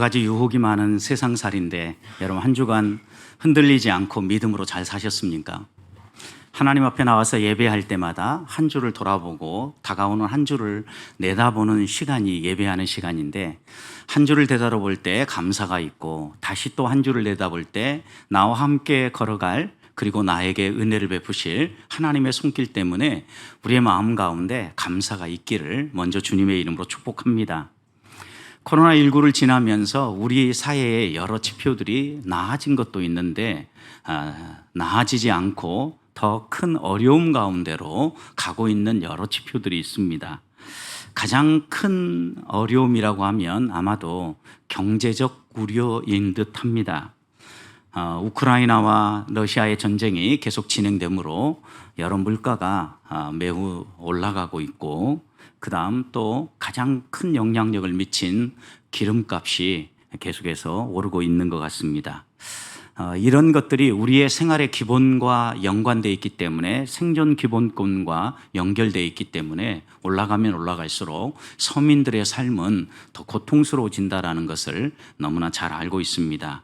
가지 유혹이 많은 세상살인데 여러분 한 주간 흔들리지 않고 믿음으로 잘 사셨습니까? 하나님 앞에 나와서 예배할 때마다 한 주를 돌아보고 다가오는 한 주를 내다보는 시간이 예배하는 시간인데, 한 주를 되돌아볼 때 감사가 있고 다시 또 한 주를 내다볼 때 나와 함께 걸어갈, 그리고 나에게 은혜를 베푸실 하나님의 손길 때문에 우리의 마음 가운데 감사가 있기를 먼저 주님의 이름으로 축복합니다. 코로나19를 지나면서 우리 사회의 여러 지표들이 나아진 것도 있는데 나아지지 않고 더 큰 어려움 가운데로 가고 있는 여러 지표들이 있습니다. 가장 큰 어려움이라고 하면 아마도 경제적 우려인 듯합니다. 우크라이나와 러시아의 전쟁이 계속 진행되므로 여러 물가가 매우 올라가고 있고, 그 다음 또 가장 큰 영향력을 미친 기름값이 계속해서 오르고 있는 것 같습니다. 이런 것들이 우리의 생활의 기본과 연관되어 있기 때문에, 생존 기본권과 연결되어 있기 때문에 올라가면 올라갈수록 서민들의 삶은 더 고통스러워진다는 것을 너무나 잘 알고 있습니다.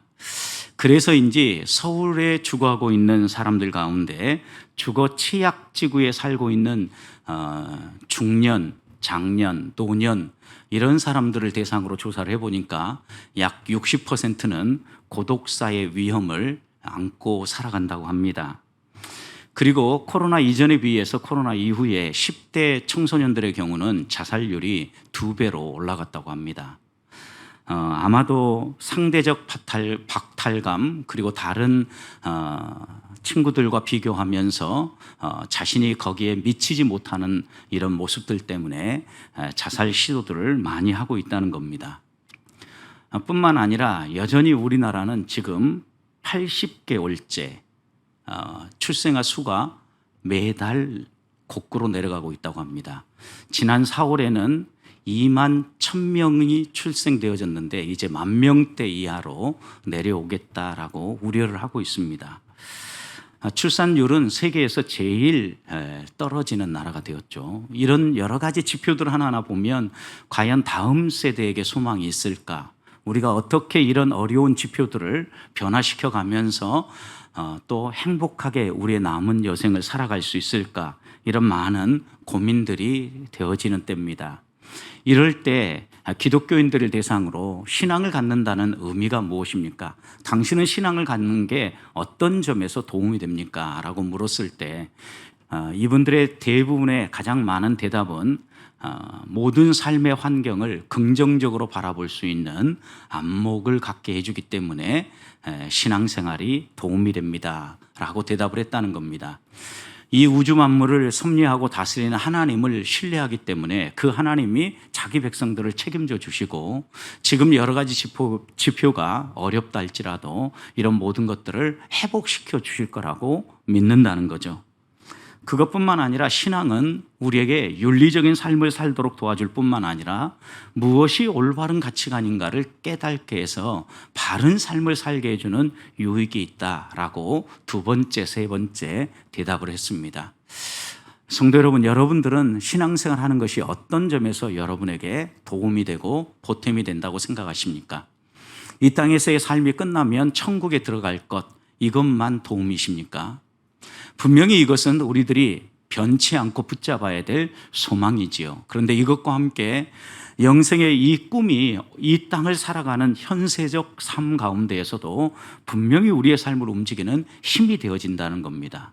그래서인지 서울에 주거하고 있는 사람들 가운데 주거 취약지구에 살고 있는 중년, 장년, 노년 이런 사람들을 대상으로 조사를 해보니까 약 60%는 고독사의 위험을 안고 살아간다고 합니다. 그리고 코로나 이전에 비해서 코로나 이후에 10대 청소년들의 경우는 자살률이 2배로 올라갔다고 합니다. 아마도 상대적 박탈감, 그리고 다른 친구들과 비교하면서 자신이 거기에 미치지 못하는 이런 모습들 때문에 자살 시도들을 많이 하고 있다는 겁니다. 뿐만 아니라 여전히 우리나라는 지금 80개월째 출생아 수가 매달 거꾸로 내려가고 있다고 합니다. 지난 4월에는 2만 1,000명이 출생되어졌는데 이제 10,000명대 이하로 내려오겠다라고 우려를 하고 있습니다. 출산율은 세계에서 제일 떨어지는 나라가 되었죠. 이런 여러 가지 지표들 하나하나 보면 과연 다음 세대에게 소망이 있을까? 우리가 어떻게 이런 어려운 지표들을 변화시켜 가면서 또 행복하게 우리의 남은 여생을 살아갈 수 있을까? 이런 많은 고민들이 되어지는 때입니다. 이럴 때 기독교인들을 대상으로 신앙을 갖는다는 의미가 무엇입니까? 당신은 신앙을 갖는 게 어떤 점에서 도움이 됩니까? 라고 물었을 때 이분들의 대부분의 가장 많은 대답은 모든 삶의 환경을 긍정적으로 바라볼 수 있는 안목을 갖게 해주기 때문에 신앙생활이 도움이 됩니다 라고 대답을 했다는 겁니다. 이 우주 만물을 섭리하고 다스리는 하나님을 신뢰하기 때문에 그 하나님이 자기 백성들을 책임져 주시고, 지금 여러 가지 지표가 어렵다 할지라도 이런 모든 것들을 회복시켜 주실 거라고 믿는다는 거죠. 그것뿐만 아니라 신앙은 우리에게 윤리적인 삶을 살도록 도와줄 뿐만 아니라 무엇이 올바른 가치관인가를 깨닫게 해서 바른 삶을 살게 해주는 유익이 있다라고 두 번째, 세 번째 대답을 했습니다. 성도 여러분, 여러분들은 신앙생활 하는 것이 어떤 점에서 여러분에게 도움이 되고 보탬이 된다고 생각하십니까? 이 땅에서의 삶이 끝나면 천국에 들어갈 것, 이것만 도움이십니까? 분명히 이것은 우리들이 변치 않고 붙잡아야 될 소망이지요. 그런데 이것과 함께 영생의 이 꿈이 이 땅을 살아가는 현세적 삶 가운데에서도 분명히 우리의 삶을 움직이는 힘이 되어진다는 겁니다.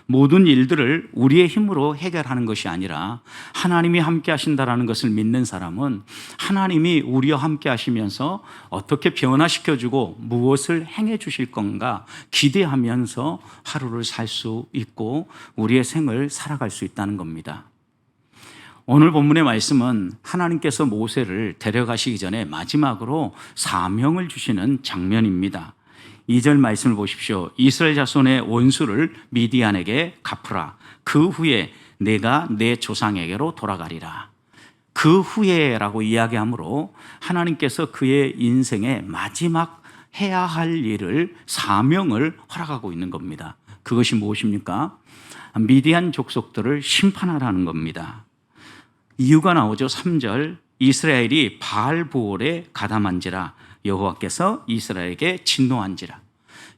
모든 일들을 우리의 힘으로 해결하는 것이 아니라 하나님이 함께 하신다는 것을 믿는 사람은 하나님이 우리와 함께 하시면서 어떻게 변화시켜주고 무엇을 행해 주실 건가 기대하면서 하루를 살 수 있고 우리의 생을 살아갈 수 있다는 겁니다. 오늘 본문의 말씀은 하나님께서 모세를 데려가시기 전에 마지막으로 사명을 주시는 장면입니다. 2절 말씀을 보십시오. 이스라엘 자손의 원수를 미디안에게 갚으라. 그 후에 내가 내 조상에게로 돌아가리라. 그 후에라고 이야기하므로 하나님께서 그의 인생의 마지막 해야 할 일을, 사명을 허락하고 있는 겁니다. 그것이 무엇입니까? 미디안 족속들을 심판하라는 겁니다. 이유가 나오죠. 3절 이스라엘이 바알보올에 가담한지라 여호와께서 이스라엘에게 진노한지라.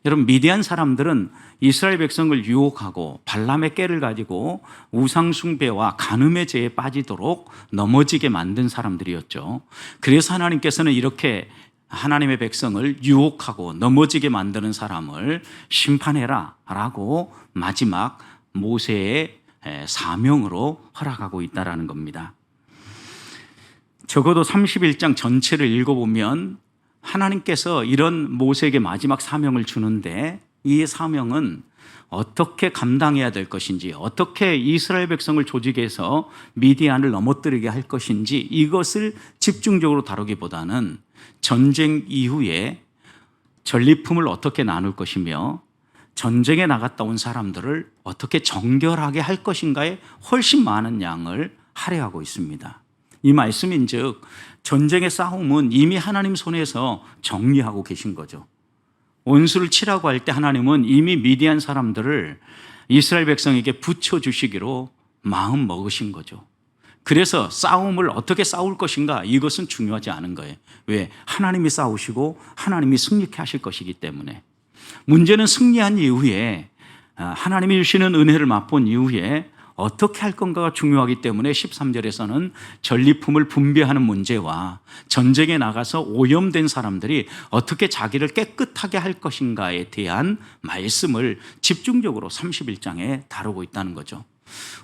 여러분, 미디안 사람들은 이스라엘 백성을 유혹하고 발람의 깨를 가지고 우상 숭배와 간음의 죄에 빠지도록 넘어지게 만든 사람들이었죠. 그래서 하나님께서는 이렇게 하나님의 백성을 유혹하고 넘어지게 만드는 사람을 심판해라 라고 마지막 모세의 사명으로 허락하고 있다는 겁니다. 적어도 31장 전체를 읽어보면 하나님께서 이런 모세에게 마지막 사명을 주는데, 이 사명은 어떻게 감당해야 될 것인지, 어떻게 이스라엘 백성을 조직해서 미디안을 넘어뜨리게 할 것인지, 이것을 집중적으로 다루기보다는 전쟁 이후에 전리품을 어떻게 나눌 것이며 전쟁에 나갔다 온 사람들을 어떻게 정결하게 할 것인가에 훨씬 많은 양을 할애하고 있습니다. 이 말씀인즉 전쟁의 싸움은 이미 하나님 손에서 정리하고 계신 거죠. 원수를 치라고 할 때 하나님은 이미 미디안 사람들을 이스라엘 백성에게 붙여주시기로 마음 먹으신 거죠. 그래서 싸움을 어떻게 싸울 것인가, 이것은 중요하지 않은 거예요. 왜? 하나님이 싸우시고 하나님이 승리케 하실 것이기 때문에. 문제는 승리한 이후에, 하나님이 주시는 은혜를 맛본 이후에 어떻게 할 건가가 중요하기 때문에 13절에서는 전리품을 분배하는 문제와 전쟁에 나가서 오염된 사람들이 어떻게 자기를 깨끗하게 할 것인가에 대한 말씀을 집중적으로 31장에 다루고 있다는 거죠.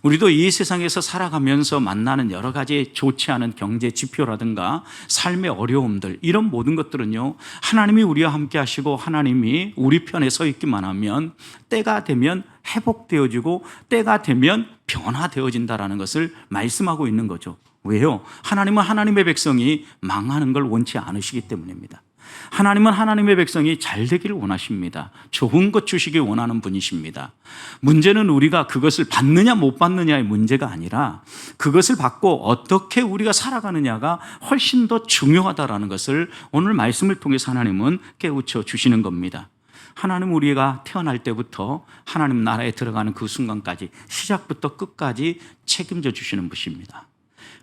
우리도 이 세상에서 살아가면서 만나는 여러 가지 좋지 않은 경제 지표라든가 삶의 어려움들, 이런 모든 것들은요, 하나님이 우리와 함께 하시고 하나님이 우리 편에 서 있기만 하면 때가 되면 회복되어지고 때가 되면 변화되어진다라는 것을 말씀하고 있는 거죠. 왜요? 하나님은 하나님의 백성이 망하는 걸 원치 않으시기 때문입니다. 하나님은 하나님의 백성이 잘 되기를 원하십니다. 좋은 것 주시길 원하는 분이십니다. 문제는 우리가 그것을 받느냐 못 받느냐의 문제가 아니라 그것을 받고 어떻게 우리가 살아가느냐가 훨씬 더 중요하다는 것을 오늘 말씀을 통해서 하나님은 깨우쳐 주시는 겁니다. 하나님, 우리가 태어날 때부터 하나님 나라에 들어가는 그 순간까지, 시작부터 끝까지 책임져 주시는 분이십니다.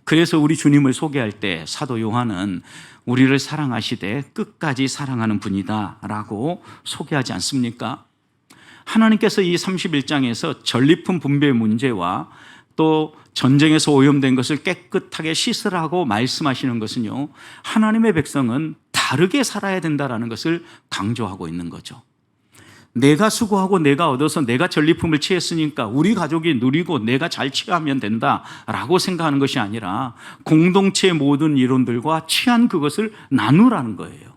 그래서 우리 주님을 소개할 때 사도 요한은 우리를 사랑하시되 끝까지 사랑하는 분이다 라고 소개하지 않습니까? 하나님께서 이 31장에서 전리품 분배 문제와 또 전쟁에서 오염된 것을 깨끗하게 씻으라고 말씀하시는 것은요, 하나님의 백성은 다르게 살아야 된다는 것을 강조하고 있는 거죠. 내가 수고하고 내가 얻어서 내가 전리품을 취했으니까 우리 가족이 누리고 내가 잘 취하면 된다라고 생각하는 것이 아니라 공동체의 모든 이론들과 취한 그것을 나누라는 거예요.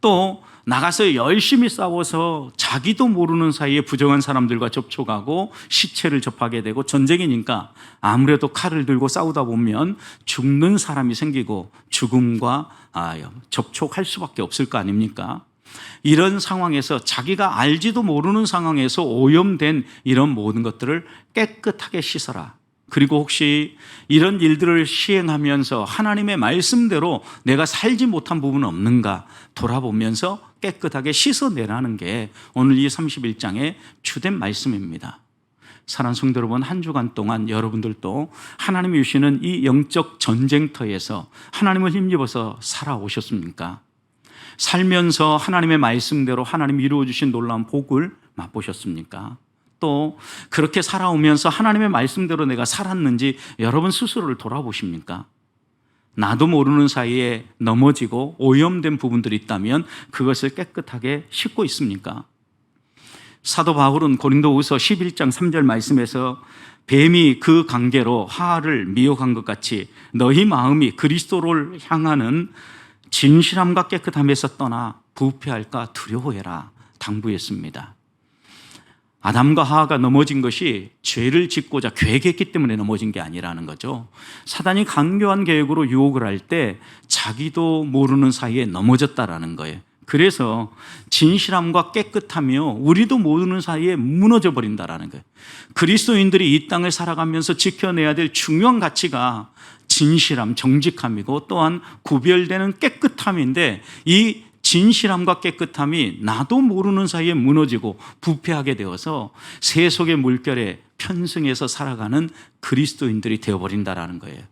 또 나가서 열심히 싸워서 자기도 모르는 사이에 부정한 사람들과 접촉하고 시체를 접하게 되고, 전쟁이니까 아무래도 칼을 들고 싸우다 보면 죽는 사람이 생기고 죽음과 접촉할 수밖에 없을 거 아닙니까? 이런 상황에서 자기가 알지도 모르는 상황에서 오염된 이런 모든 것들을 깨끗하게 씻어라. 그리고 혹시 이런 일들을 시행하면서 하나님의 말씀대로 내가 살지 못한 부분은 없는가 돌아보면서 깨끗하게 씻어내라는 게 오늘 이 31장의 주된 말씀입니다. 사랑하는 성도 여러분, 한 주간 동안 여러분들도 하나님이 주시는 이 영적 전쟁터에서 하나님을 힘입어서 살아오셨습니까? 살면서 하나님의 말씀대로 하나님이 이루어주신 놀라운 복을 맛보셨습니까? 또 그렇게 살아오면서 하나님의 말씀대로 내가 살았는지 여러분 스스로를 돌아보십니까? 나도 모르는 사이에 넘어지고 오염된 부분들이 있다면 그것을 깨끗하게 씻고 있습니까? 사도 바울은 고린도후서 11장 3절 말씀에서 뱀이 그 관계로 하와를 미혹한 것 같이 너희 마음이 그리스도를 향하는 진실함과 깨끗함에서 떠나 부패할까 두려워해라 당부했습니다. 아담과 하와가 넘어진 것이 죄를 짓고자 계획했기 때문에 넘어진 게 아니라는 거죠. 사단이 강교한 계획으로 유혹을 할 때 자기도 모르는 사이에 넘어졌다라는 거예요. 그래서 진실함과 깨끗하며 우리도 모르는 사이에 무너져 버린다라는 거예요. 그리스도인들이 이 땅을 살아가면서 지켜내야 될 중요한 가치가 진실함, 정직함이고 또한 구별되는 깨끗함인데, 이 진실함과 깨끗함이 나도 모르는 사이에 무너지고 부패하게 되어서 세속의 물결에 편승해서 살아가는 그리스도인들이 되어버린다라는 거예요.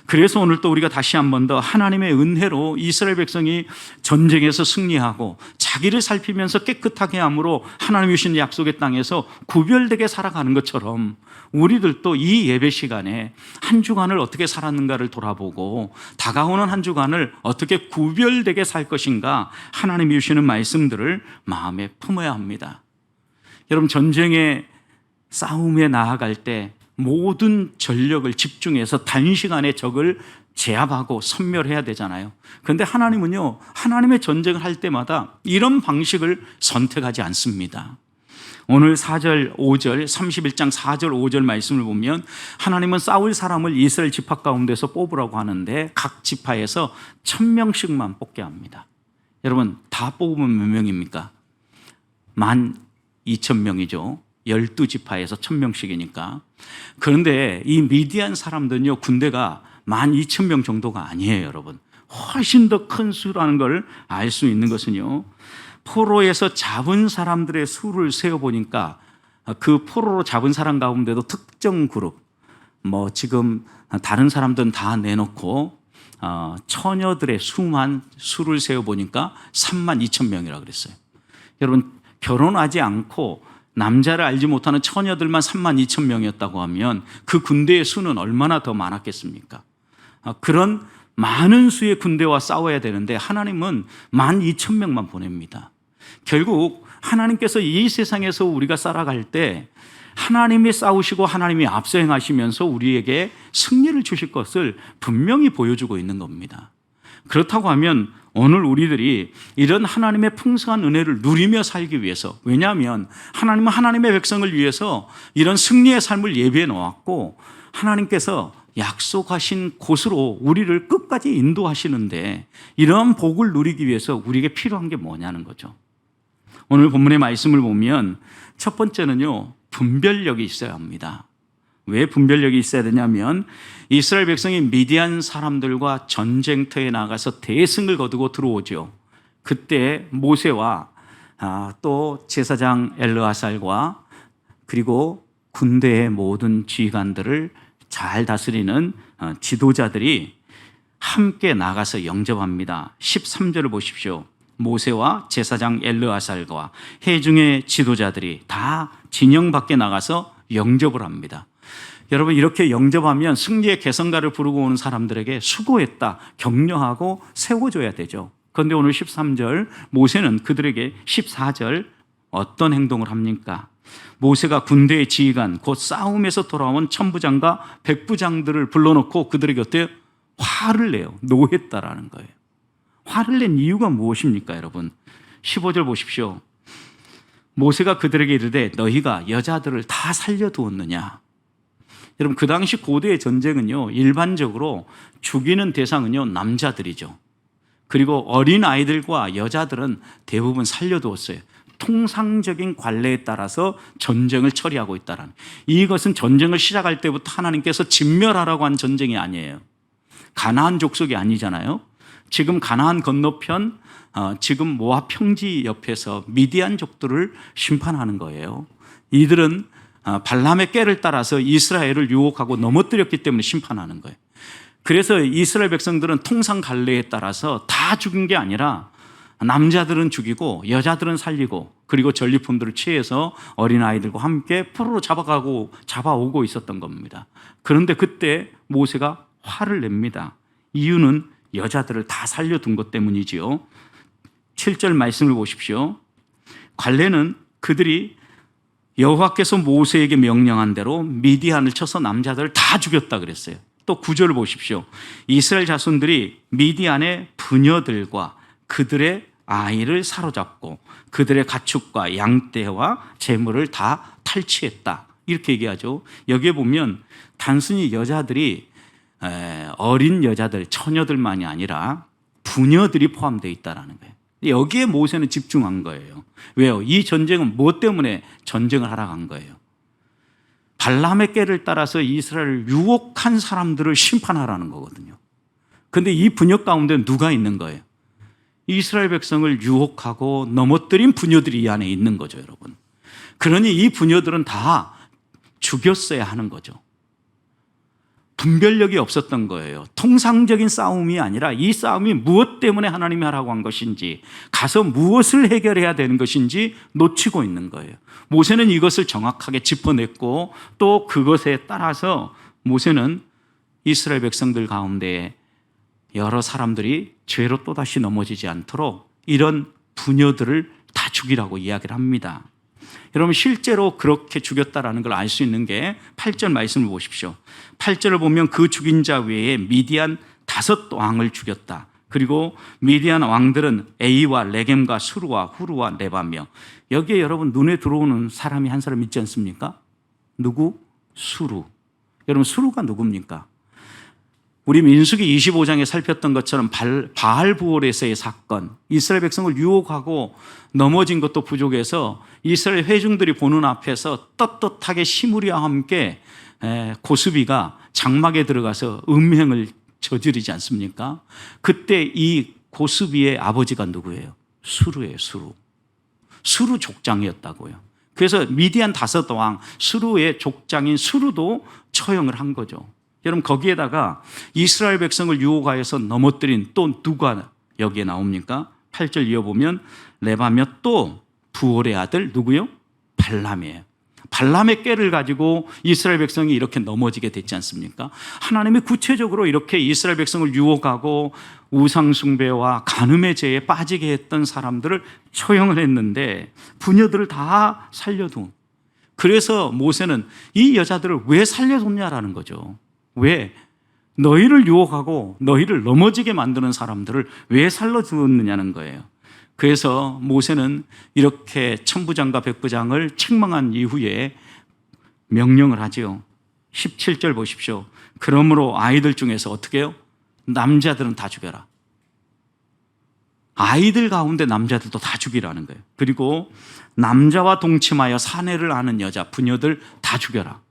그래서 오늘 또 우리가 다시 한 번 더 하나님의 은혜로 이스라엘 백성이 전쟁에서 승리하고 자기를 살피면서 깨끗하게 함으로 하나님이 주신 약속의 땅에서 구별되게 살아가는 것처럼 우리들도 이 예배 시간에 한 주간을 어떻게 살았는가를 돌아보고 다가오는 한 주간을 어떻게 구별되게 살 것인가 하나님이 주시는 말씀들을 마음에 품어야 합니다. 여러분, 전쟁의 싸움에 나아갈 때 모든 전력을 집중해서 단시간에 적을 제압하고 섬멸해야 되잖아요. 그런데 하나님은요, 하나님의 전쟁을 할 때마다 이런 방식을 선택하지 않습니다. 오늘 4절, 5절, 31장 4절, 5절 말씀을 보면 하나님은 싸울 사람을 이스라엘 지파 가운데서 뽑으라고 하는데 각 지파에서 1000명씩만 뽑게 합니다. 여러분, 다 뽑으면 몇 명입니까? 12,000명이죠. 12지파에서 1000명씩이니까. 그런데 이 미디안 사람들은요, 군대가 12,000명 정도가 아니에요, 여러분. 훨씬 더 큰 수라는 걸 알 수 있는 것은요, 포로에서 잡은 사람들의 수를 세어보니까 그 포로로 잡은 사람 가운데도 특정 그룹, 지금 다른 사람들은 다 내놓고 처녀들의 수를 세어보니까 32,000명이라고 그랬어요. 여러분, 결혼하지 않고 남자를 알지 못하는 처녀들만 32,000명이었다고 하면 그 군대의 수는 얼마나 더 많았겠습니까? 그런 많은 수의 군대와 싸워야 되는데 하나님은 12,000명만 보냅니다. 결국 하나님께서 이 세상에서 우리가 살아갈 때 하나님이 싸우시고 하나님이 앞서 행하시면서 우리에게 승리를 주실 것을 분명히 보여주고 있는 겁니다. 그렇다고 하면 오늘 우리들이 이런 하나님의 풍성한 은혜를 누리며 살기 위해서, 왜냐하면 하나님은 하나님의 백성을 위해서 이런 승리의 삶을 예비해 놓았고 하나님께서 약속하신 곳으로 우리를 끝까지 인도하시는데 이런 복을 누리기 위해서 우리에게 필요한 게 뭐냐는 거죠. 오늘 본문의 말씀을 보면 첫 번째는요, 분별력이 있어야 합니다. 왜 분별력이 있어야 되냐면 이스라엘 백성이 미디안 사람들과 전쟁터에 나가서 대승을 거두고 들어오죠. 그때 모세와 또 제사장 엘르아살과 그리고 군대의 모든 지휘관들을 잘 다스리는 지도자들이 함께 나가서 영접합니다. 13절을 보십시오. 모세와 제사장 엘르아살과 회중의 지도자들이 다 진영 밖에 나가서 영접을 합니다. 여러분, 이렇게 영접하면 승리의 개성가를 부르고 오는 사람들에게 수고했다, 격려하고 세워줘야 되죠. 그런데 오늘 13절 모세는 그들에게 14절 어떤 행동을 합니까? 모세가 군대의 지휘관, 곧 싸움에서 돌아온 천부장과 백부장들을 불러놓고 그들에게 어때요? 화를 내요. 노했다라는 거예요. 화를 낸 이유가 무엇입니까, 여러분? 15절 보십시오. 모세가 그들에게 이르되 너희가 여자들을 다 살려두었느냐? 여러분, 그 당시 고대의 전쟁은요, 일반적으로 죽이는 대상은요, 남자들이죠. 그리고 어린 아이들과 여자들은 대부분 살려두었어요. 통상적인 관례에 따라서 전쟁을 처리하고 있다라는, 이것은 전쟁을 시작할 때부터 하나님께서 진멸하라고 한 전쟁이 아니에요. 가나안 족속이 아니잖아요. 지금 가나안 건너편 지금 모압 평지 옆에서 미디안족들을 심판하는 거예요. 이들은 발람의 꾀를 따라서 이스라엘을 유혹하고 넘어뜨렸기 때문에 심판하는 거예요. 그래서 이스라엘 백성들은 통상 관례에 따라서 다 죽인 게 아니라 남자들은 죽이고 여자들은 살리고 그리고 전리품들을 취해서 어린아이들과 함께 포로로 잡아오고 있었던 겁니다. 그런데 그때 모세가 화를 냅니다. 이유는 여자들을 다 살려둔 것 때문이지요. 7절 말씀을 보십시오. 관례는 그들이 여호와께서 모세에게 명령한 대로 미디안을 쳐서 남자들을 다 죽였다 그랬어요. 또 9절을 보십시오. 이스라엘 자손들이 미디안의 부녀들과 그들의 아이를 사로잡고 그들의 가축과 양떼와 재물을 다 탈취했다, 이렇게 얘기하죠. 여기에 보면 단순히 여자들이 어린 여자들, 처녀들만이 아니라 부녀들이 포함되어 있다는 거예요. 여기에 모세는 집중한 거예요. 왜요? 이 전쟁은 무엇 때문에 전쟁을 하러 간 거예요? 발람의 꾀를 따라서 이스라엘을 유혹한 사람들을 심판하라는 거거든요. 그런데 이 부녀 가운데 누가 있는 거예요? 이스라엘 백성을 유혹하고 넘어뜨린 부녀들이 이 안에 있는 거죠, 여러분. 그러니 이 부녀들은 다 죽였어야 하는 거죠. 분별력이 없었던 거예요. 통상적인 싸움이 아니라 이 싸움이 무엇 때문에 하나님이 하라고 한 것인지, 가서 무엇을 해결해야 되는 것인지 놓치고 있는 거예요. 모세는 이것을 정확하게 짚어냈고, 또 그것에 따라서 모세는 이스라엘 백성들 가운데 여러 사람들이 죄로 또다시 넘어지지 않도록 이런 부녀들을 다 죽이라고 이야기를 합니다. 여러분, 실제로 그렇게 죽였다라는 걸 알 수 있는 게 8절 말씀을 보십시오. 8절을 보면 그 죽인 자 외에 미디안 5 왕을 죽였다. 그리고 미디안 왕들은 에이와 레겜과 수루와 후루와 네바며, 여기에 여러분 눈에 들어오는 사람이 한 사람 있지 않습니까? 누구? 수루. 여러분, 수루가 누굽니까? 우리 민수기 25장에 살폈던 것처럼 바알부올에서의 사건, 이스라엘 백성을 유혹하고 넘어진 것도 부족해서 이스라엘 회중들이 보는 앞에서 떳떳하게 시므리와 함께 고스비가 장막에 들어가서 음행을 저지르지 않습니까? 그때 이 고스비의 아버지가 누구예요? 수루예요. 수루 족장이었다고요. 그래서 미디안 5 왕 수루의 족장인 수루도 처형을 한 거죠. 여러분, 거기에다가 이스라엘 백성을 유혹하여서 넘어뜨린 또 누가 여기에 나옵니까? 8절 이어보면 레바며 또 부올의 아들 누구요? 발람이에요. 발람의 꾀를 가지고 이스라엘 백성이 이렇게 넘어지게 됐지 않습니까? 하나님이 구체적으로 이렇게 이스라엘 백성을 유혹하고 우상숭배와 간음의 죄에 빠지게 했던 사람들을 처형을 했는데 부녀들을 다 살려둔. 그래서 모세는 이 여자들을 왜 살려뒀냐라는 거죠. 왜? 너희를 유혹하고 너희를 넘어지게 만드는 사람들을 왜 살려두었느냐는 거예요. 그래서 모세는 이렇게 천부장과 백부장을 책망한 이후에 명령을 하죠. 17절 보십시오. 그러므로 아이들 중에서 어떻게 해요? 남자들은 다 죽여라. 아이들 가운데 남자들도 다 죽이라는 거예요. 그리고 남자와 동침하여 사내를 아는 여자, 부녀들 다 죽여라.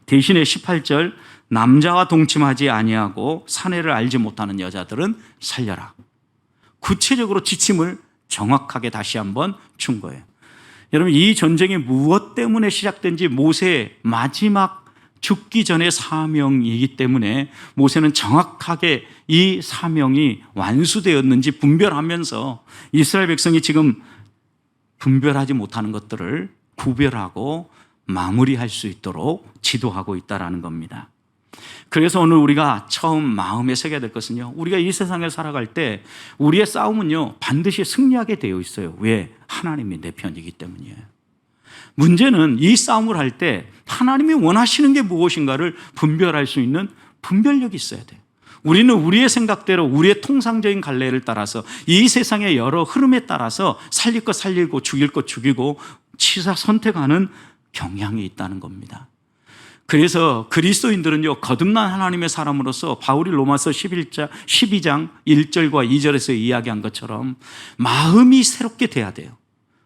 대신에 18절 남자와 동침하지 아니하고 사내를 알지 못하는 여자들은 살려라. 구체적으로 지침을 정확하게 다시 한번 준 거예요. 여러분, 이 전쟁이 무엇 때문에 시작된지 모세의 마지막 죽기 전의 사명이기 때문에 모세는 정확하게 이 사명이 완수되었는지 분별하면서 이스라엘 백성이 지금 분별하지 못하는 것들을 구별하고 마무리할 수 있도록 지도하고 있다는 겁니다. 그래서 오늘 우리가 처음 마음에 새겨야 될 것은요, 우리가 이 세상을 살아갈 때 우리의 싸움은요 반드시 승리하게 되어 있어요. 왜? 하나님이 내 편이기 때문이에요. 문제는 이 싸움을 할 때 하나님이 원하시는 게 무엇인가를 분별할 수 있는 분별력이 있어야 돼요. 우리는 우리의 생각대로 우리의 통상적인 갈래를 따라서 이 세상의 여러 흐름에 따라서 살릴 것 살리고 죽일 것 죽이고 치사 선택하는 경향이 있다는 겁니다. 그래서 그리스도인들은요, 거듭난 하나님의 사람으로서 바울이 로마서 12장 1절과 2절에서 이야기한 것처럼 마음이 새롭게 돼야 돼요.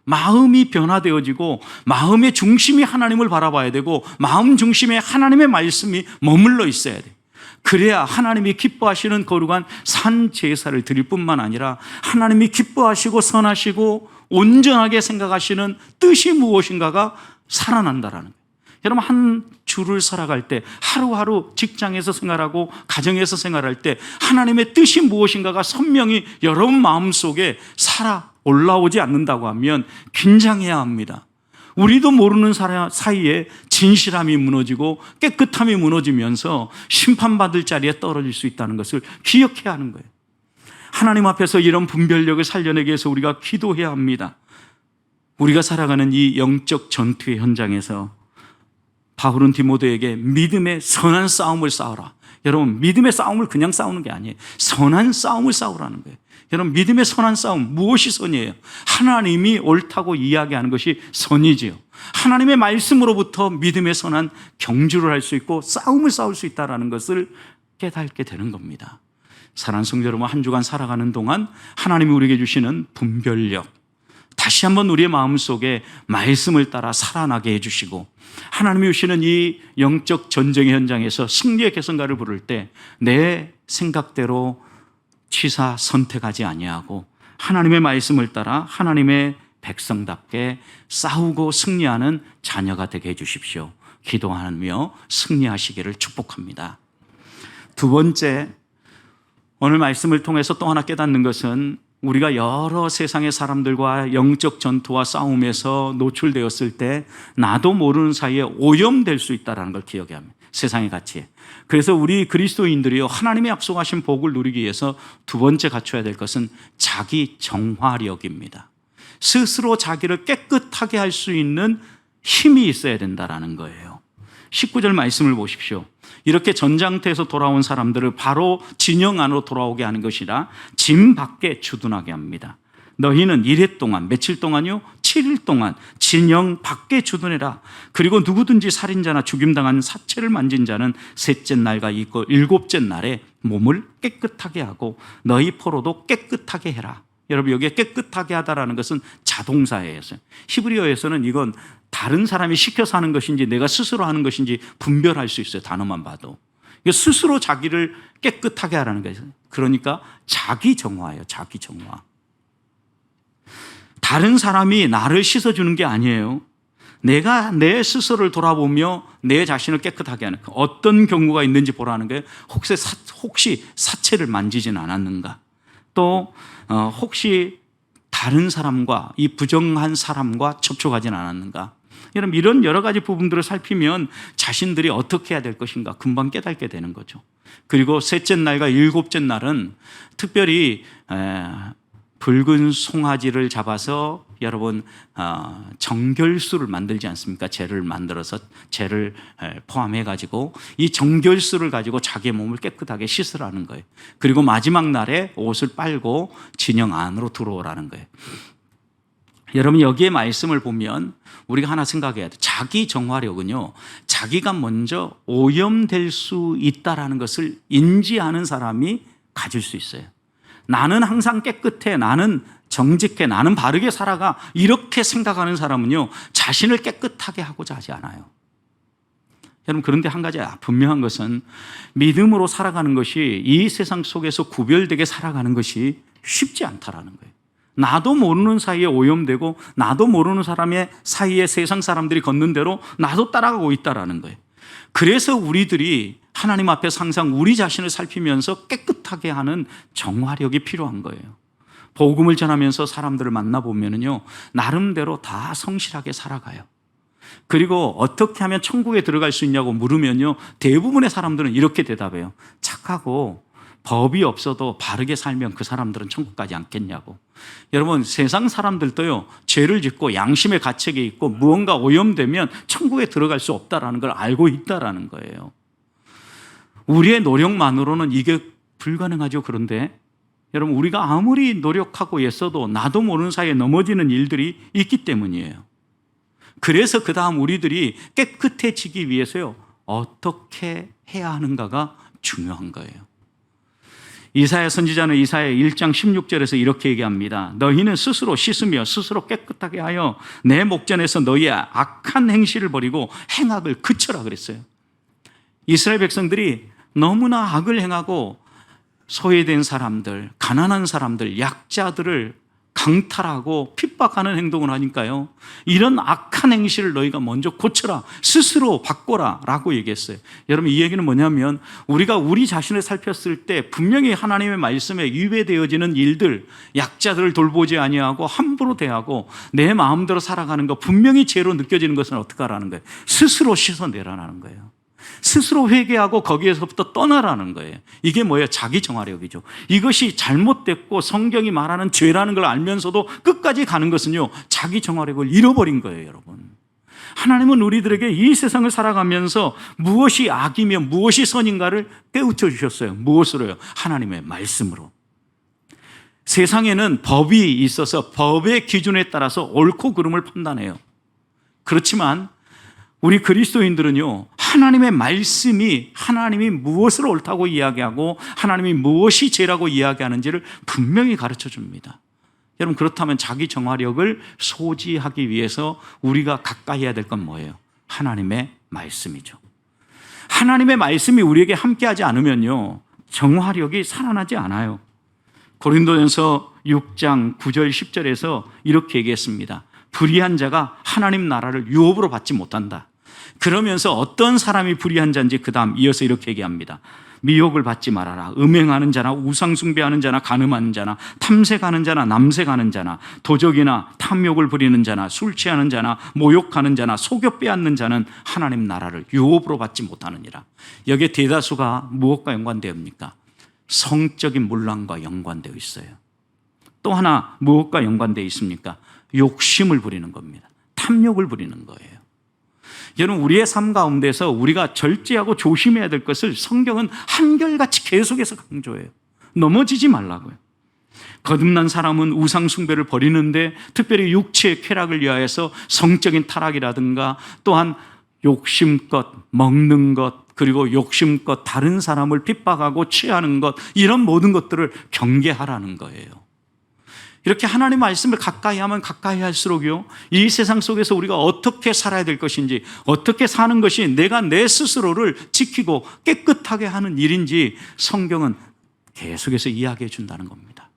마음이 변화되어지고 마음의 중심이 하나님을 바라봐야 되고 마음 중심에 하나님의 말씀이 머물러 있어야 돼요. 그래야 하나님이 기뻐하시는 거룩한 산 제사를 드릴 뿐만 아니라 하나님이 기뻐하시고 선하시고 온전하게 생각하시는 뜻이 무엇인가가 살아난다라는 거예요. 여러분, 한 주를 살아갈 때 하루하루 직장에서 생활하고 가정에서 생활할 때 하나님의 뜻이 무엇인가가 선명히 여러분 마음속에 살아 올라오지 않는다고 하면 긴장해야 합니다. 우리도 모르는 사이에 진실함이 무너지고 깨끗함이 무너지면서 심판받을 자리에 떨어질 수 있다는 것을 기억해야 하는 거예요. 하나님 앞에서 이런 분별력을 살려내기 위해서 우리가 기도해야 합니다. 우리가 살아가는 이 영적 전투의 현장에서 바울은 디모데에게 믿음의 선한 싸움을 싸우라. 여러분, 믿음의 싸움을 그냥 싸우는 게 아니에요. 선한 싸움을 싸우라는 거예요. 여러분, 믿음의 선한 싸움, 무엇이 선이에요? 하나님이 옳다고 이야기하는 것이 선이지요. 하나님의 말씀으로부터 믿음의 선한 경주를 할 수 있고 싸움을 싸울 수 있다는 것을 깨닫게 되는 겁니다. 사랑하는 성도 여러분, 한 주간 살아가는 동안 하나님이 우리에게 주시는 분별력, 다시 한번 우리의 마음속에 말씀을 따라 살아나게 해주시고, 하나님이 주시는 이 영적 전쟁의 현장에서 승리의 개선가를 부를 때 내 생각대로 치사 선택하지 아니하고 하나님의 말씀을 따라 하나님의 백성답게 싸우고 승리하는 자녀가 되게 해주십시오. 기도하며 승리하시기를 축복합니다. 두 번째, 오늘 말씀을 통해서 또 하나 깨닫는 것은 우리가 여러 세상의 사람들과 영적 전투와 싸움에서 노출되었을 때 나도 모르는 사이에 오염될 수 있다는 걸 기억해야 합니다. 세상의 가치에. 그래서 우리 그리스도인들이요, 하나님의 약속하신 복을 누리기 위해서 두 번째 갖춰야 될 것은 자기 정화력입니다. 스스로 자기를 깨끗하게 할 수 있는 힘이 있어야 된다는 거예요. 19절 말씀을 보십시오. 이렇게 전장터에서 돌아온 사람들을 바로 진영 안으로 돌아오게 하는 것이라 진 밖에 주둔하게 합니다. 너희는 이래 동안, 며칠 동안요? 7일 동안 진영 밖에 주둔해라. 그리고 누구든지 살인자나 죽임당한 사체를 만진 자는 셋째 날과 일곱째 날에 몸을 깨끗하게 하고 너희 포로도 깨끗하게 해라. 여러분, 여기에 깨끗하게 하다라는 것은 자동사예요. 히브리어에서는 이건 다른 사람이 시켜서 하는 것인지 내가 스스로 하는 것인지 분별할 수 있어요. 단어만 봐도. 스스로 자기를 깨끗하게 하라는 거예요. 그러니까 자기 정화예요. 자기 정화. 다른 사람이 나를 씻어주는 게 아니에요. 내가 내 스스로를 돌아보며 내 자신을 깨끗하게 하는, 어떤 경우가 있는지 보라는 거예요. 혹시 사체를 만지진 않았는가? 또 혹시 다른 사람과, 이 부정한 사람과 접촉하진 않았는가? 여러분, 이런 여러 가지 부분들을 살피면 자신들이 어떻게 해야 될 것인가 금방 깨닫게 되는 거죠. 그리고 셋째 날과 일곱째 날은 특별히 붉은 송아지를 잡아서 여러분 정결수를 만들지 않습니까? 재를 만들어서 재를 포함해 가지고 이 정결수를 가지고 자기의 몸을 깨끗하게 씻으라는 거예요. 그리고 마지막 날에 옷을 빨고 진영 안으로 들어오라는 거예요. 여러분, 여기에 말씀을 보면 우리가 하나 생각해야 돼요. 자기 정화력은요, 자기가 먼저 오염될 수 있다라는 것을 인지하는 사람이 가질 수 있어요. 나는 항상 깨끗해, 나는 정직해, 나는 바르게 살아가, 이렇게 생각하는 사람은요, 자신을 깨끗하게 하고자 하지 않아요. 여러분, 그런데 한 가지 분명한 것은 믿음으로 살아가는 것이, 이 세상 속에서 구별되게 살아가는 것이 쉽지 않다라는 거예요. 나도 모르는 사이에 오염되고 나도 모르는 사람의 사이에 세상 사람들이 걷는 대로 나도 따라가고 있다라는 거예요. 그래서 우리들이 하나님 앞에서 항상 우리 자신을 살피면서 깨끗하게 하는 정화력이 필요한 거예요. 복음을 전하면서 사람들을 만나보면요, 나름대로 다 성실하게 살아가요. 그리고 어떻게 하면 천국에 들어갈 수 있냐고 물으면요, 대부분의 사람들은 이렇게 대답해요. 착하고 법이 없어도 바르게 살면 그 사람들은 천국 가지 않겠냐고. 여러분, 세상 사람들도요, 죄를 짓고 양심의 가책에 있고 무언가 오염되면 천국에 들어갈 수 없다는 걸 알고 있다는 거예요. 우리의 노력만으로는 이게 불가능하죠. 그런데 여러분, 우리가 아무리 노력하고 애써도 나도 모르는 사이에 넘어지는 일들이 있기 때문이에요. 그래서 그 다음 우리들이 깨끗해지기 위해서요, 어떻게 해야 하는가가 중요한 거예요. 이사야 선지자는 이사야 1장 16절에서 이렇게 얘기합니다. 너희는 스스로 씻으며 스스로 깨끗하게 하여 내 목전에서 너희의 악한 행실을 버리고 행악을 그쳐라 그랬어요. 이스라엘 백성들이 너무나 악을 행하고 소외된 사람들, 가난한 사람들, 약자들을 강탈하고 핍박하는 행동을 하니까요, 이런 악한 행실을 너희가 먼저 고쳐라, 스스로 바꿔라 라고 얘기했어요. 여러분, 이 얘기는 뭐냐면 우리가 우리 자신을 살폈을 때 분명히 하나님의 말씀에 위배되어지는 일들, 약자들을 돌보지 아니하고 함부로 대하고 내 마음대로 살아가는 거 분명히 죄로 느껴지는 것은 어떻게 하라는 거예요? 스스로 씻어내라는 거예요. 스스로 회개하고 거기에서부터 떠나라는 거예요. 이게 뭐예요? 자기 정화력이죠. 이것이 잘못됐고 성경이 말하는 죄라는 걸 알면서도 끝까지 가는 것은요, 자기 정화력을 잃어버린 거예요, 여러분. 하나님은 우리들에게 이 세상을 살아가면서 무엇이 악이며 무엇이 선인가를 깨우쳐 주셨어요. 무엇으로요? 하나님의 말씀으로. 세상에는 법이 있어서 법의 기준에 따라서 옳고 그름을 판단해요. 그렇지만 우리 그리스도인들은요, 하나님의 말씀이 하나님이 무엇을 옳다고 이야기하고 하나님이 무엇이 죄라고 이야기하는지를 분명히 가르쳐 줍니다. 여러분, 그렇다면 자기 정화력을 소지하기 위해서 우리가 가까이 해야 될 건 뭐예요? 하나님의 말씀이죠. 하나님의 말씀이 우리에게 함께하지 않으면요, 정화력이 살아나지 않아요. 고린도전서 6장 9절 10절에서 이렇게 얘기했습니다. 불의한 자가 하나님 나라를 유업으로 받지 못한다. 그러면서 어떤 사람이 불의한 자인지 그 다음 이어서 이렇게 얘기합니다. 미혹을 받지 말아라. 음행하는 자나 우상숭배하는 자나 간음하는 자나 탐색하는 자나 남색하는 자나 도적이나 탐욕을 부리는 자나 술 취하는 자나 모욕하는 자나 속여 빼앗는 자는 하나님 나라를 유업으로 받지 못하느니라. 여기에 대다수가 무엇과 연관되옵니까? 성적인 문란과 연관되어 있어요. 또 하나 무엇과 연관되어 있습니까? 욕심을 부리는 겁니다. 탐욕을 부리는 거예요. 여러분, 우리의 삶 가운데서 우리가 절제하고 조심해야 될 것을 성경은 한결같이 계속해서 강조해요. 넘어지지 말라고요. 거듭난 사람은 우상 숭배를 버리는데 특별히 육체의 쾌락을 위하여서 성적인 타락이라든가 또한 욕심껏 먹는 것, 그리고 욕심껏 다른 사람을 핍박하고 취하는 것, 이런 모든 것들을 경계하라는 거예요. 이렇게 하나님의 말씀을 가까이 하면 가까이 할수록요, 이 세상 속에서 우리가 어떻게 살아야 될 것인지, 어떻게 사는 것이 내가 내 스스로를 지키고 깨끗하게 하는 일인지 성경은 계속해서 이야기해 준다는 겁니다.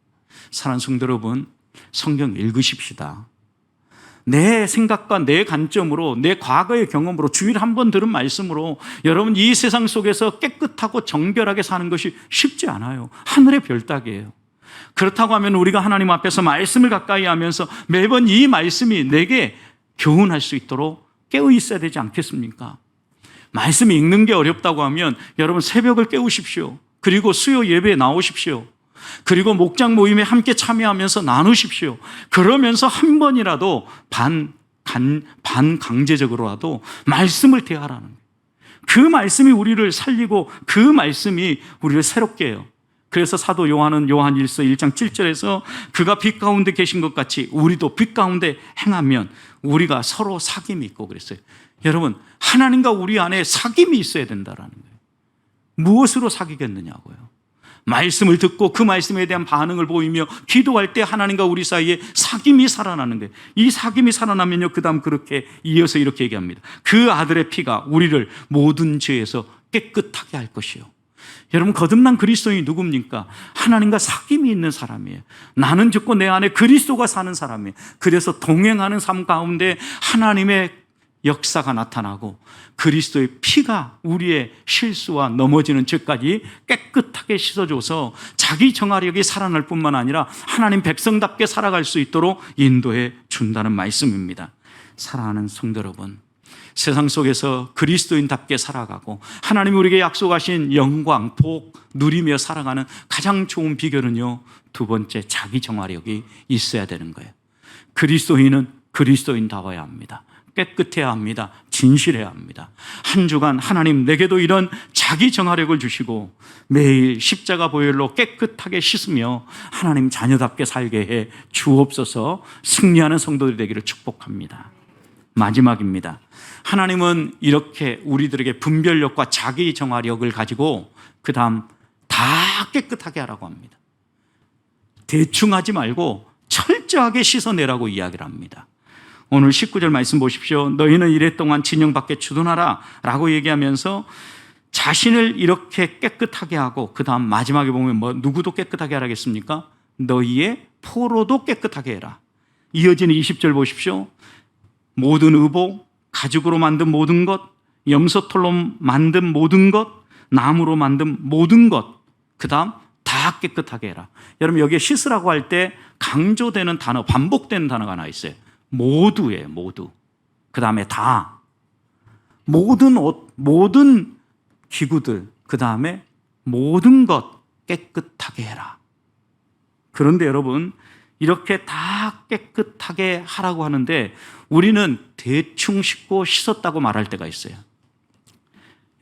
사랑하는 성도 여러분, 성경 읽으십시다. 내 생각과 내 관점으로, 내 과거의 경험으로, 주일에 한 번 들은 말씀으로 여러분 이 세상 속에서 깨끗하고 정결하게 사는 것이 쉽지 않아요. 하늘의 별따기예요. 그렇다고 하면 우리가 하나님 앞에서 말씀을 가까이 하면서 매번 이 말씀이 내게 교훈할 수 있도록 깨어 있어야 되지 않겠습니까? 말씀 읽는 게 어렵다고 하면 여러분 새벽을 깨우십시오. 그리고 수요 예배에 나오십시오. 그리고 목장 모임에 함께 참여하면서 나누십시오. 그러면서 한 번이라도 반강제적으로라도 말씀을 대하라는 거예요. 그 말씀이 우리를 살리고 그 말씀이 우리를 새롭게 해요. 그래서 사도 요한은 요한 1서 1장 7절에서 그가 빛 가운데 계신 것 같이 우리도 빛 가운데 행하면 우리가 서로 사귐이 있고 그랬어요. 여러분, 하나님과 우리 안에 사귐이 있어야 된다라는 거예요. 무엇으로 사귀겠느냐고요. 말씀을 듣고 그 말씀에 대한 반응을 보이며 기도할 때 하나님과 우리 사이에 사귐이 살아나는 거예요. 이 사귐이 살아나면요, 그 다음 그렇게 이어서 이렇게 얘기합니다. 그 아들의 피가 우리를 모든 죄에서 깨끗하게 할 것이요. 여러분, 거듭난 그리스도인이 누굽니까? 하나님과 사귐이 있는 사람이에요. 나는 죽고 내 안에 그리스도가 사는 사람이에요. 그래서 동행하는 삶 가운데 하나님의 역사가 나타나고 그리스도의 피가 우리의 실수와 넘어지는 죄까지 깨끗하게 씻어줘서 자기 정화력이 살아날 뿐만 아니라 하나님 백성답게 살아갈 수 있도록 인도해 준다는 말씀입니다. 사랑하는 성도 여러분, 세상 속에서 그리스도인답게 살아가고 하나님이 우리에게 약속하신 영광, 복 누리며 살아가는 가장 좋은 비결은요, 두 번째, 자기 정화력이 있어야 되는 거예요. 그리스도인은 그리스도인다워야 합니다. 깨끗해야 합니다. 진실해야 합니다. 한 주간 하나님 내게도 이런 자기 정화력을 주시고 매일 십자가 보혈로 깨끗하게 씻으며 하나님 자녀답게 살게 해 주옵소서. 승리하는 성도들이 되기를 축복합니다. 마지막입니다. 하나님은 이렇게 우리들에게 분별력과 자기 정화력을 가지고 그 다음 다 깨끗하게 하라고 합니다. 대충 하지 말고 철저하게 씻어내라고 이야기를 합니다. 오늘 19절 말씀 보십시오. 너희는 이랫동안 진영 밖에 주둔하라 라고 얘기하면서 자신을 이렇게 깨끗하게 하고 그 다음 마지막에 보면 누구도 깨끗하게 하라겠습니까? 너희의 포로도 깨끗하게 해라. 이어지는 20절 보십시오. 모든 의복, 가죽으로 만든 모든 것, 염소털로 만든 모든 것, 나무로 만든 모든 것, 그 다음 다 깨끗하게 해라. 여러분, 여기에 씻으라고 할 때 강조되는 단어, 반복되는 단어가 하나 있어요. 모두예요, 모두. 그 다음에 다. 모든 옷, 모든 기구들, 그 다음에 모든 것 깨끗하게 해라. 그런데 여러분, 이렇게 다 깨끗하게 하라고 하는데 우리는 대충 씻고 씻었다고 말할 때가 있어요.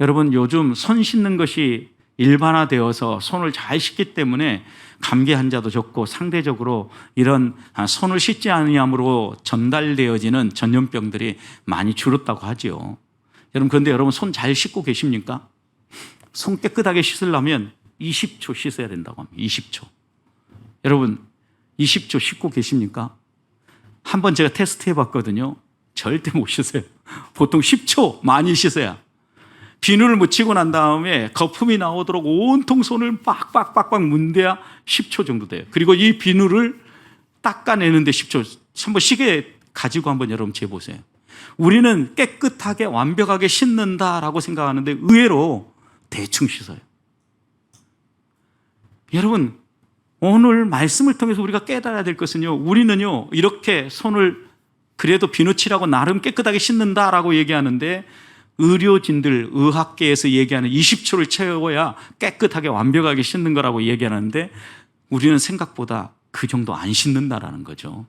여러분, 요즘 손 씻는 것이 일반화되어서 손을 잘 씻기 때문에 감기 환자도 적고 상대적으로 이런 손을 씻지 아니함으로 전달되어지는 전염병들이 많이 줄었다고 하죠. 여러분, 그런데 여러분 손 잘 씻고 계십니까? 손 깨끗하게 씻으려면 20초 씻어야 된다고 합니다. 20초. 여러분, 20초 씻고 계십니까? 한번 제가 테스트 해봤거든요. 절대 못 씻어요. 보통 10초 많이 씻어야. 비누를 묻히고 난 다음에 거품이 나오도록 온통 손을 빡빡빡빡 문대야 10초 정도 돼요. 그리고 이 비누를 닦아내는데 10초. 한번 시계 가지고 한번 여러분 재보세요. 우리는 깨끗하게 완벽하게 씻는다라고 생각하는데 의외로 대충 씻어요. 여러분, 오늘 말씀을 통해서 우리가 깨달아야 될 것은요, 우리는요 이렇게 손을 그래도 비누칠하고 나름 깨끗하게 씻는다라고 얘기하는데, 의료진들, 의학계에서 얘기하는 20초를 채워야 깨끗하게 완벽하게 씻는 거라고 얘기하는데, 우리는 생각보다 그 정도 안 씻는다라는 거죠.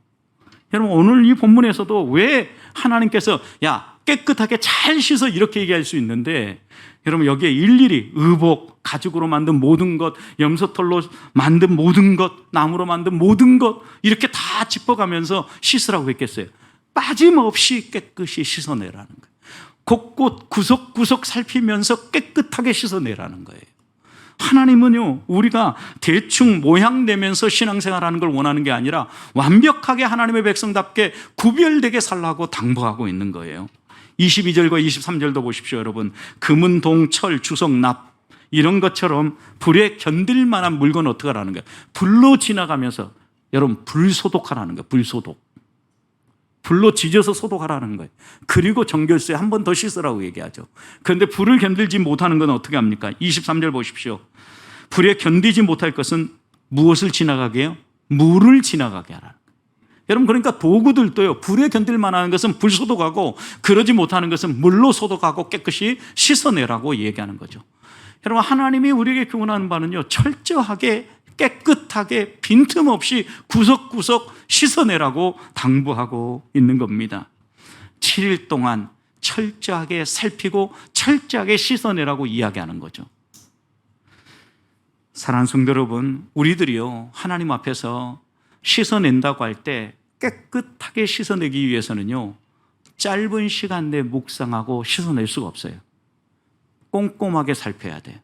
여러분, 오늘 이 본문에서도 왜 하나님께서 야 깨끗하게 잘 씻어 이렇게 얘기할 수 있는데, 여러분 여기에 일일이 의복, 가죽으로 만든 모든 것, 염소털로 만든 모든 것, 나무로 만든 모든 것 이렇게 다 짚어가면서 씻으라고 했겠어요? 빠짐없이 깨끗이 씻어내라는 거예요. 곳곳 구석구석 살피면서 깨끗하게 씻어내라는 거예요. 하나님은요, 우리가 대충 모양 내면서 신앙생활하는 걸 원하는 게 아니라 완벽하게 하나님의 백성답게 구별되게 살라고 당부하고 있는 거예요. 22절과 23절도 보십시오, 여러분. 금은, 동, 철, 주석, 납 이런 것처럼 불에 견딜 만한 물건 어떻게 하라는 거예요? 불로 지나가면서 여러분 불소독하라는 거예요. 불소독. 불로 지져서 소독하라는 거예요. 그리고 정결수에 한 번 더 씻으라고 얘기하죠. 그런데 불을 견딜지 못하는 건 어떻게 합니까? 23절 보십시오. 불에 견디지 못할 것은 무엇을 지나가게 해요? 물을 지나가게 하라는 거예요. 여러분, 그러니까 도구들도요, 불에 견딜 만한 것은 불 소독하고, 그러지 못하는 것은 물로 소독하고 깨끗이 씻어내라고 얘기하는 거죠. 여러분, 하나님이 우리에게 교훈하는 바는요, 철저하게 깨끗하게 빈틈없이 구석구석 씻어내라고 당부하고 있는 겁니다. 7일 동안 철저하게 살피고 철저하게 씻어내라고 이야기하는 거죠. 사랑하는 성도 여러분, 우리들이요 하나님 앞에서 씻어낸다고 할 때 깨끗하게 씻어내기 위해서는요, 짧은 시간 내에 묵상하고 씻어낼 수가 없어요. 꼼꼼하게 살펴야 돼요.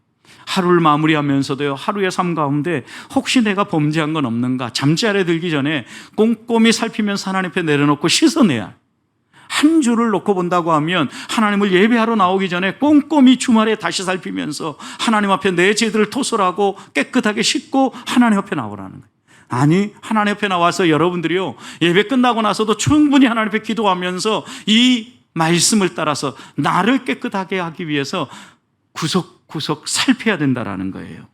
하루를 마무리하면서도요, 하루의 삶 가운데 혹시 내가 범죄한 건 없는가, 잠자리에 들기 전에 꼼꼼히 살피면서 하나님 앞에 내려놓고 씻어내야. 한 주를 놓고 본다고 하면 하나님을 예배하러 나오기 전에 꼼꼼히 주말에 다시 살피면서 하나님 앞에 내 죄들을 토설하고 깨끗하게 씻고 하나님 앞에 나오라는 거예요. 아니, 하나님 앞에 나와서 여러분들이요, 예배 끝나고 나서도 충분히 하나님 앞에 기도하면서 이 말씀을 따라서 나를 깨끗하게 하기 위해서 구석구석 살펴야 된다라는 거예요.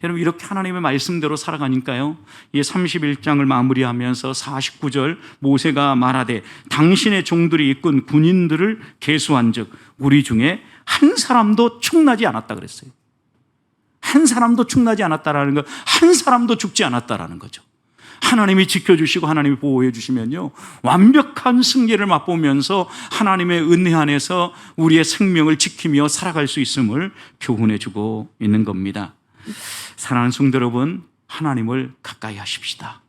여러분, 이렇게 하나님의 말씀대로 살아가니까요, 이 31장을 마무리하면서 49절 모세가 말하되 당신의 종들이 이끈 군인들을 계수한 즉 우리 중에 한 사람도 축나지 않았다 그랬어요. 한 사람도 축나지 않았다라는 거, 한 사람도 죽지 않았다라는 거죠. 하나님이 지켜주시고 하나님이 보호해 주시면요, 완벽한 승리를 맛보면서 하나님의 은혜 안에서 우리의 생명을 지키며 살아갈 수 있음을 교훈해 주고 있는 겁니다. 사랑하는 성도 여러분, 하나님을 가까이 하십시다.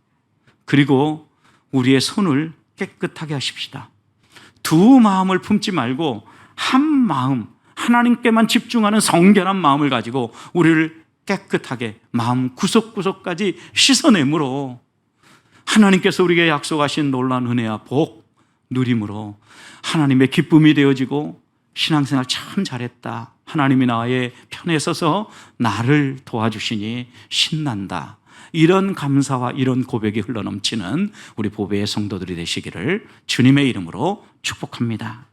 그리고 우리의 손을 깨끗하게 하십시다. 두 마음을 품지 말고 한 마음, 하나님께만 집중하는 성결한 마음을 가지고 우리를 깨끗하게 마음 구석구석까지 씻어내므로 하나님께서 우리에게 약속하신 놀라운 은혜와 복 누림으로 하나님의 기쁨이 되어지고 신앙생활 참 잘했다, 하나님이 나의 편에 서서 나를 도와주시니 신난다, 이런 감사와 이런 고백이 흘러넘치는 우리 보배의 성도들이 되시기를 주님의 이름으로 축복합니다.